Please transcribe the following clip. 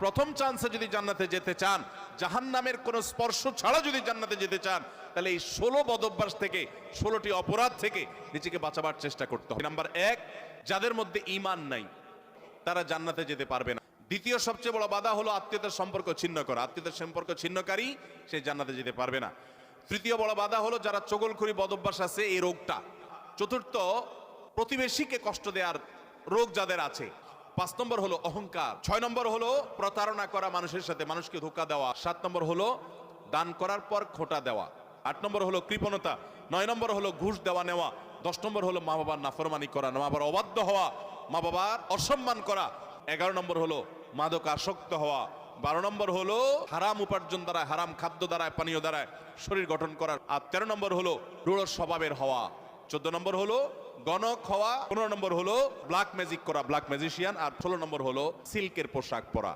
প্রথম চান্সে যদি জান্নাতে যেতে চান, জাহান্নামের কোনো স্পর্শ ছাড়া যদি জান্নাতে যেতে চান, তাহলে এই 16 বদঅভ্যাস থেকে, 16টি অপরাধ থেকে নিজেকে বাঁচাবার চেষ্টা করতে হবে। নাম্বার 1, যাদের মধ্যে ঈমান নাই তারা জান্নাতে যেতে পারবে না। দ্বিতীয় সবচেয়ে বড় বাধা হলো আত্মীয়তার সম্পর্ক ছিন্ন করা। আত্মীয়তার সম্পর্ক ছিন্নকারী সে জান্নাতে যেতে পারবে না। তৃতীয় বড় বাধা হলো যারা চগলখড়ি বদঅভ্যাস আছে, এই রোগটা। চতুর্থ, প্রতিবেশীকে কষ্ট দেওয়ার রোগ যাদের আছে। 5 নম্বর হলো অহংকার। 6 নম্বর হলো প্রতারণা করা মানুষের সাথে, মানুষকে ধোঁকা দেওয়া। 7 নম্বর হলো দান করার পর খোঁটা দেওয়া। 8 নম্বর হলো কৃপণতা। 9 নম্বর হলো ঘুষ দেওয়া নেওয়া। 10 নম্বর হলো মা বাবার নাফরমানি করা, মা বাবার অবাধ্য হওয়া, মা বাবার অসম্মান করা। 11 নম্বর হলো মাদক আসক্ত হওয়া। 12 নম্বর হলো হারাম উপার্জন দ্বারা, হারাম খাদ্য দ্বারা, পানীয় দ্বারা শরীর গঠন করা। আর 13 নম্বর হলো রূঢ় স্বভাবের হওয়া। 14 নম্বর হলো গণক হওয়া। 15 নম্বর হলো ব্ল্যাক ম্যাজিক করা, ব্ল্যাক ম্যাজিশিয়ান। আর 16 নম্বর হলো সিল্কের পোশাক পরা।